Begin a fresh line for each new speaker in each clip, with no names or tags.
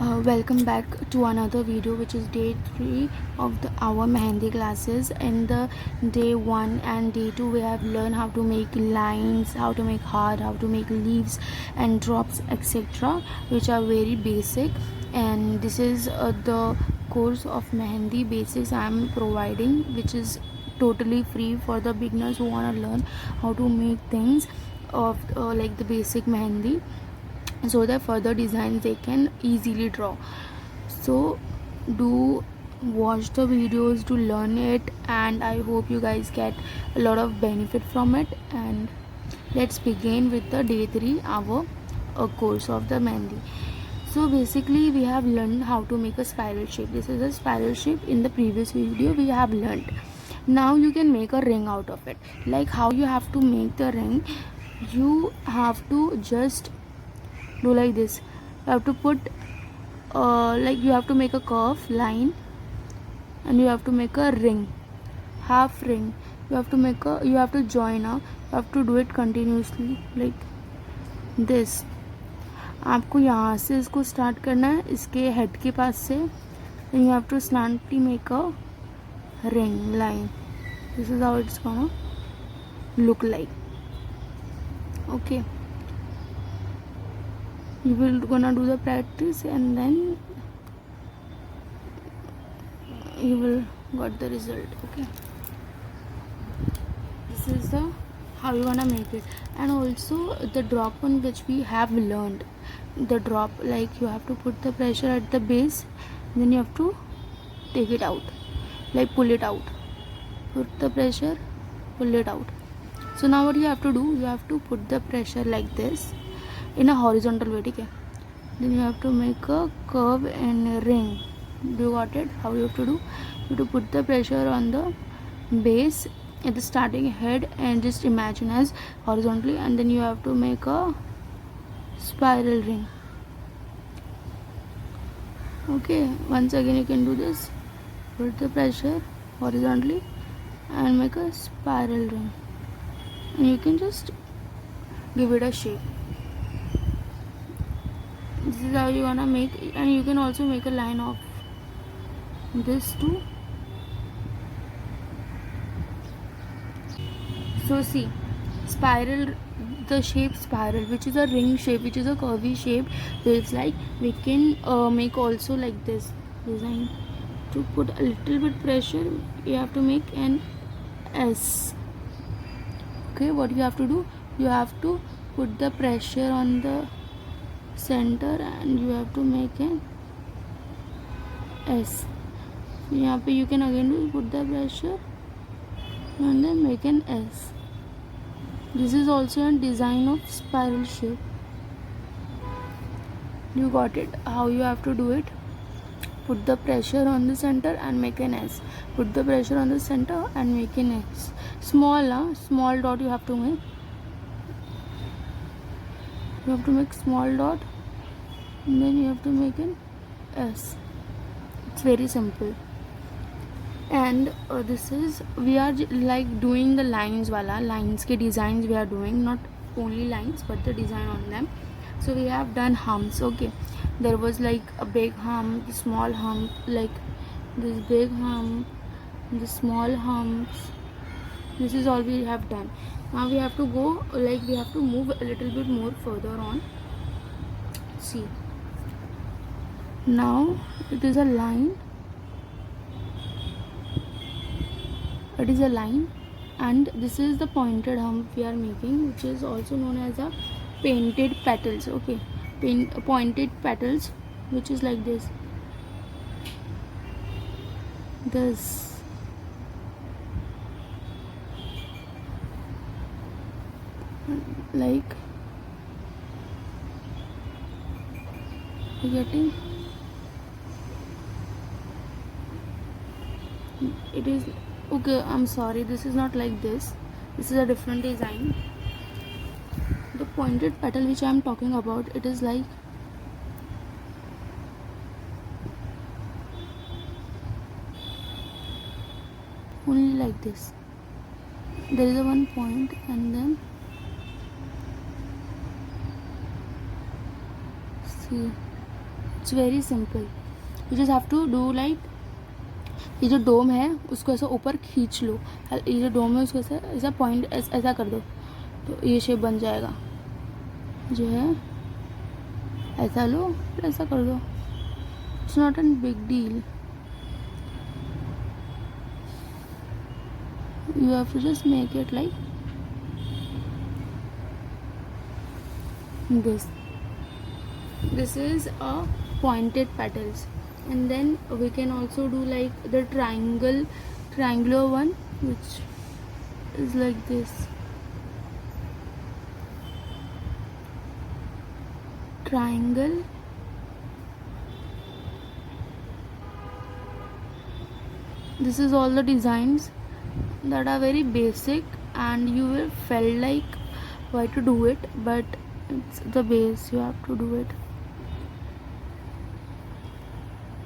Welcome back to another video, which is day 3 of our Mehendi classes. In the day 1 and day 2 we have learned how to make lines, how to make heart, how to make leaves and drops, etc., which are very basic. And this is the course of Mehendi basics I am providing, which is totally free for the beginners who want to learn how to make things of like the basic Mehendi, so that further designs they can easily draw. So do watch the videos to learn it, and I hope you guys get a lot of benefit from it. And let's begin with the day 3 our course of the Mehendi. So basically we have learned how to make a spiral shape. This is a spiral shape. In the previous video we have learned. Now you can make a ring out of it. Like how you have to make the ring, you have to just do like this. You have to put like you have to make a curve line, and you have to make a ring, half ring. You have to join up. You have to do it continuously like this. आपको यहाँ से इसको start करना है, इसके head के पास से. then you have to slightly make a ring line. This is how it's gonna look like. Okay, you will gonna do the practice, and then you will got the result. Okay, this is the how you wanna make it. And also the drop one which we have learned, the drop, like you have to put the pressure at the base, then you have to take it out, like pull it out, put the pressure, pull it out. So now what you have to do, you have to put the pressure like this in a horizontal way. Okay, then you have to make a curve and a ring. Do you got it? How you have to do? You have to put the pressure on the base at the starting head and just imagine as horizontally, and then you have to make a spiral ring. Okay, once again you can do this. Put the pressure horizontally and make a spiral ring, and you can just give it a shape. This is how you wanna make, and you can also make a line of this too. So see, spiral, the shape spiral, which is a ring shape, which is a curvy shape, it's like we can make also like this design. To put a little bit pressure, you have to make an S. Okay, what you have to do, you have to put the pressure on the center and you have to make an S. यहाँ पे you can again do, put the pressure and then make an S. This is also a design of spiral shape. You got it? How you have to do it? Put the pressure on the center and make an S. Put the pressure on the center and make an S. Small dot you have to make. You have to make small dot, and then you have to make an S. It's very simple. And this is, we are like doing the lines wala, lines ke designs we are doing, not only lines but the design on them. So we have done humps. Okay, there was like a big hump, small hump, like this big hump, the small humps. This is all we have done. Now we have to go, like we have to move a little bit more further on. See, now it is a line. It is a line, and this is the pointed hump we are making, which is also known as a painted petals. Okay, pointed petals, which is like this. Like you getting it is. Okay, I'm sorry, this is not like this. This is a different design. The pointed petal which I am talking about, it is like only like this. There is a one point, and then see it's very simple. You just have to do like, ये जो डोम है उसको ऐसा ऊपर खींच लो, ये जो डोम है उसको ऐसा ऐसा पॉइंट ऐसा कर दो तो ये शेप बन जाएगा. जो है ऐसा लो फिर ऐसा कर दो. It's not an big deal. You have to just make it like this. This is a pointed petals, and then we can also do like the triangular one, which is like this. Triangle. This is all the designs that are very basic and you will feel like why to do it, but it's the base, you have to do it.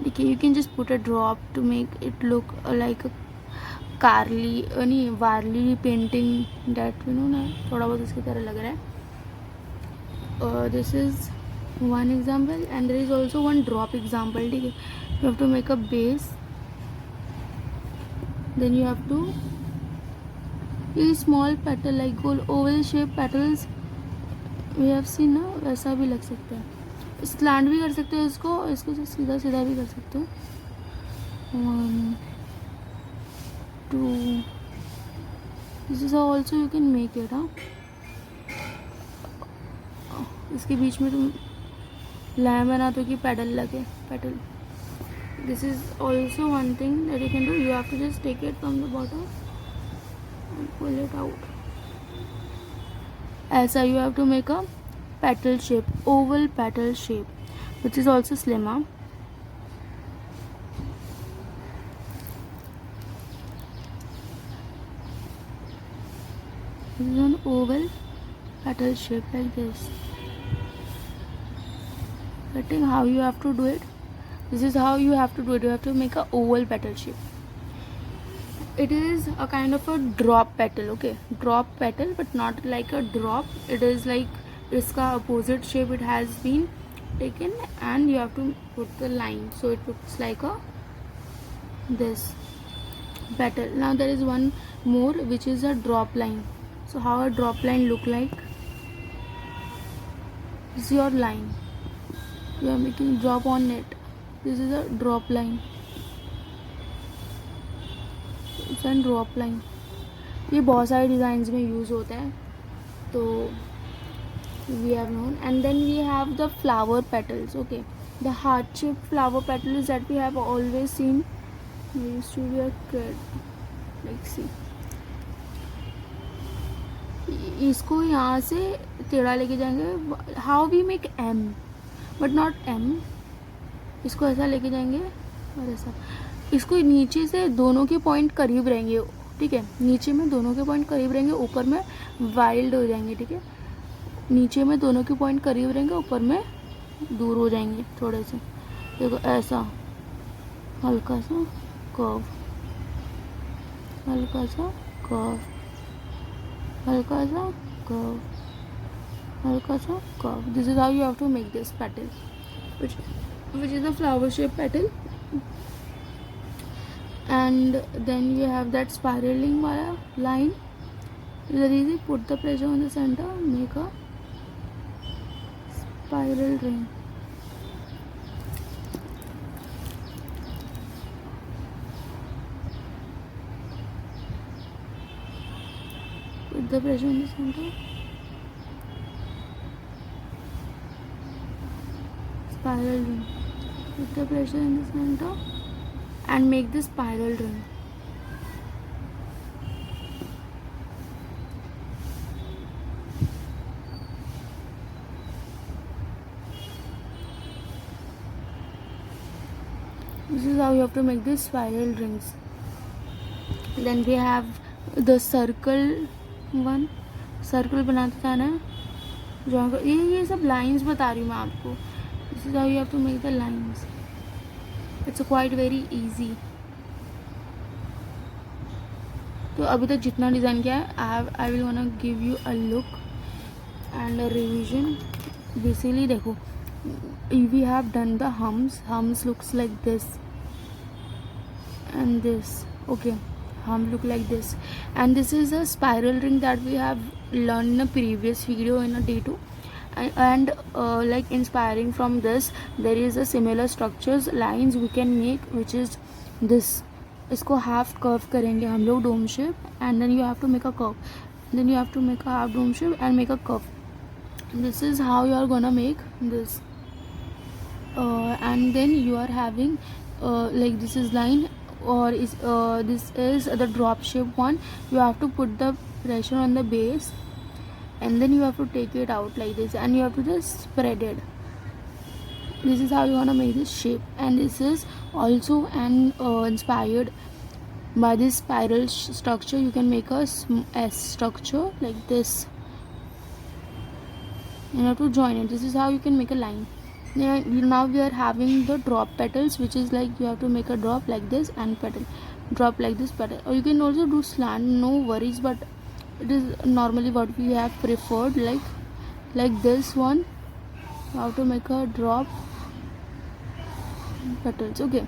Okay, you can just put a drop to make it look like a Warli painting that you know ना, थोड़ा बहुत इसकी तरह लग रहा है. This is one example and there is also one drop example. ठीक है, you have to make a base, then you have to ये स्मॉल पेटल लाइक गोल oval shape petals we have seen ना, वैसा भी लग सकता है. स्लैंड भी कर सकते हो इसको सीधा सीधा भी कर सकते हो. 1 2 this is also you can make it. हाँ, इसके बीच में तुम लाइन बना दो कि पेडल लगे petal. This is also one thing that you can do. You have to just take it from the bottom and pull it out. ऐसा you have to make a petal shape, oval petal shape, which is also slimmer. This is an oval petal shape like this. Cutting, how you have to do it. This is how you have to do it. You have to make a oval petal shape. It is a kind of a drop petal. Okay, drop petal, but not like a drop. It is like iska opposite shape it has been taken, and you have to put the line so it looks like a this petal. Now there is one more which is a drop line. So how a drop line look like? This is your line, you are making drop on it. This is a drop line and drop line. ये बहुत सारे designs में use होता है. तो we have known and then we have the flower petals. Okay, the heart shape flower petals that we have always seen. Used to be a kid. Like see, इसको यहाँ से टेढ़ा लेके जाएंगे. How we make M but not M. इसको ऐसा लेके जाएंगे और ऐसा. इसको नीचे से दोनों के पॉइंट करीब रहेंगे. ठीक है, नीचे में दोनों के पॉइंट करीब रहेंगे, ऊपर में वाइल्ड हो जाएंगे. ठीक है, नीचे में दोनों के पॉइंट करीब रहेंगे, ऊपर में दूर हो जाएंगे थोड़े से. देखो ऐसा हल्का सा कर्व, हल्का सा कर्व, हल्का सा कर्व, हल्का सा curve. This is how you have to make this petal which is the flower shape petal. And then you have that spiraling wala line. Very easy. Put the pressure on the center, make a spiral ring. Put the pressure on the center, spiral ring. Put the pressure in the center and make the spiral ring. This is how you have to make the spiral rings. Then we have the circle one. Circle बनाते जाना है. जो ये सब lines बता रही हूँ मैं आपको. This is how you have to make the lines. It's quite very easy. तो अभी तक जितना डिज़ाइन किया है I will want give you a look and a revision. Basically देखो, we have done the hums looks like this and this. Okay, hum look like this, and this is a spiral ring that we have learned in a previous video in a day 2. And like inspiring from this, there is a similar structures lines we can make, which is this. इसको half curve करेंगे हम लोग dome shape, and then you have to make a curve, then you have to make a half dome shape and make a curve. This is how you are gonna make this. And then you are having like this is line, or is this is the drop shape one. You have to put the pressure on the base, and then you have to take it out like this, and you have to just spread it. This is how you want to make this shape. And this is also an inspired by this spiral structure. You can make a S structure like this. You have to join it. This is how you can make a line. Now we are having the drop petals, which is like you have to make a drop like this and petal, drop like this petal. Or you can also do slant, no worries, but it is normally what we have preferred, like this one. How to make a drop petals. Okay,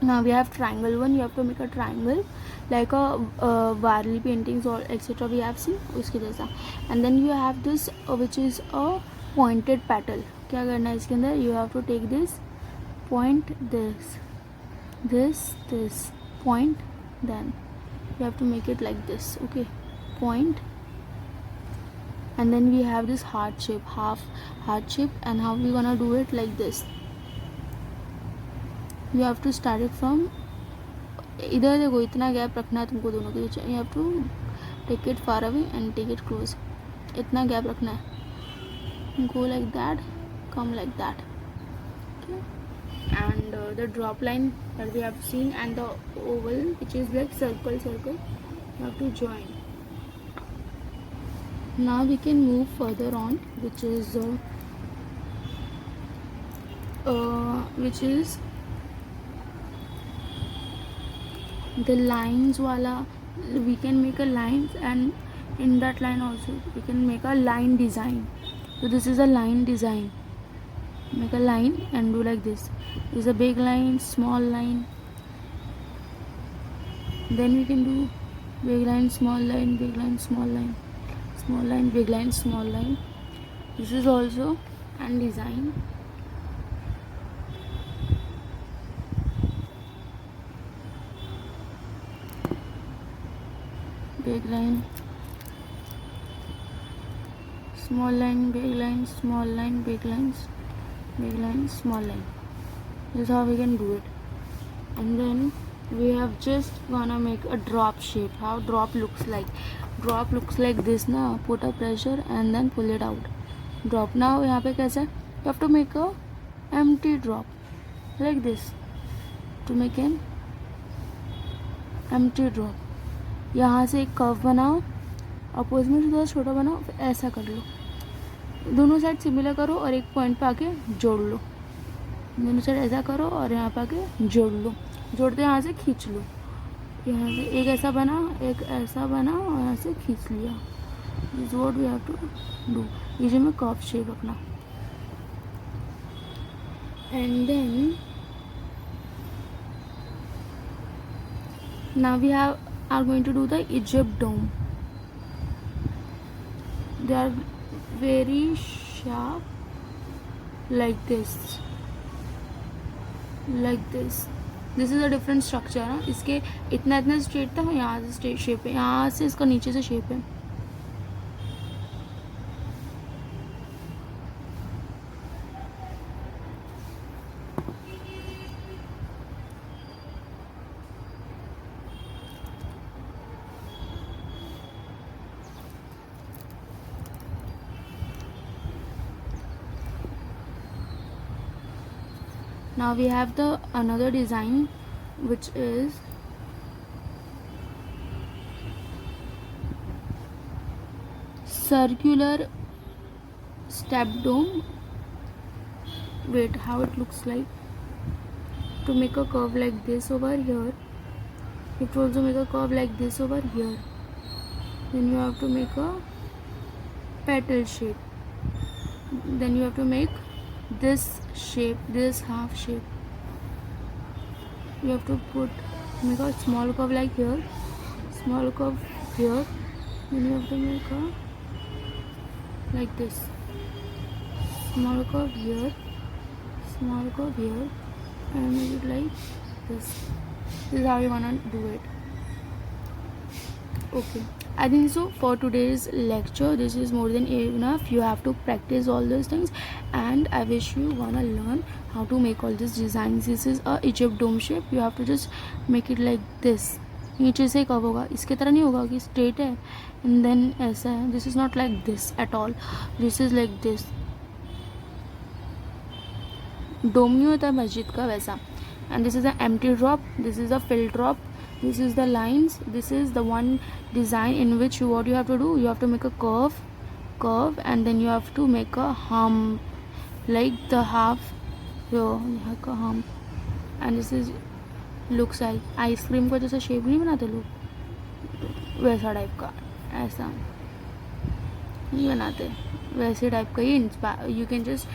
now we have triangle one. You have to make a triangle like a Varli paintings or etc. we have seen uske jaisa. And then you have this which is a pointed petal. क्या करना है इसके अंदर? You have to take this point, this point, then you have to make it like this. Okay, point, and then we have this heart shape, half heart shape. And how we gonna do it? Like this. You have to start it from इधर देखो, इतना gap रखना है तुमको दोनों के बीच. You have to take it far away and take it close. इतना gap रखना है. Go like that, come like that. Okay. And the drop line that we have seen, and the oval which is like circle, you have to join. Now we can move further on, which is the lines wala. We can make a lines, and in that line also we can make a line design. So this is a line design. Make a line and do like this. This is a big line, small line. Then we can do big line, small line, big line, small line, small line, big line, small line. This is also an design. Big line, small line, big line, small line, big lines, big line, small line. This is how we can do it. And then we have just gonna make a drop shape. How drop looks like? Drop looks like this na. Put a pressure and then pull it out. Drop. Now यहाँ पे कैसा है? You have to make a empty drop like this. To make an empty drop. यहाँ से एक curve बनाओ, oppose में थोड़ा छोटा बनाओ, फिर ऐसा कर लो. दोनों साइड सिमिलर करो और एक पॉइंट पे आके जोड़ लो. दोनों साइड ऐसा करो और यहाँ पे आके जोड़ लो. जोड़ते यहाँ से खींच लो. यहाँ से एक ऐसा बना, एक ऐसा बना, और यहाँ से खींच लिया. This what we have to do. ये में कर्व शेप रखना. And then now we are going to do the Egypt dome. They are very sharp like this. This is a different structure. इसके इतना स्ट्रेट था, यहाँ से straight shape है, यहाँ से इसका नीचे से शेप है. Now we have the another design, which is circular step dome. Wait, how it looks like? To make a curve like this over here, you have to also make a curve like this over here. Then you have to make a petal shape. Then you have to make this shape, this half shape. You have to make a small curve like here, small curve here, then you have to make a like this, small curve here, small curve here, and make it like this. This is how you wanna do it. Okay, I think so for today's lecture. This is more than enough. You have to practice all those things, and I wish you wanna learn how to make all these designs. This is a Egypt dome shape. You have to just make it like this. नीचे से कब होगा, इसके तरह नहीं होगा कि straight है एंड देन ऐसा है. This is not like this at all. This is like this. Dome नहीं होता है मस्जिद का वैसा. And this is a empty drop, this is a fill drop, this is the lines, this is the one design in which what you have to do, you have to make a curve and then you have to make a hump like the half here, like a hump. And this is looks like ice cream का जैसा shape नहीं बनाते लोग, वैसा type का, ऐसा नहीं बनाते, वैसे टाइप का ही inspire. You can just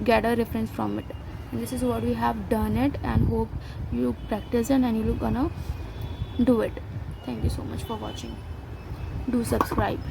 get a reference from it. And this is what we have done it, and hope you practice it and you gonna do it. Thank you so much for watching. Do subscribe.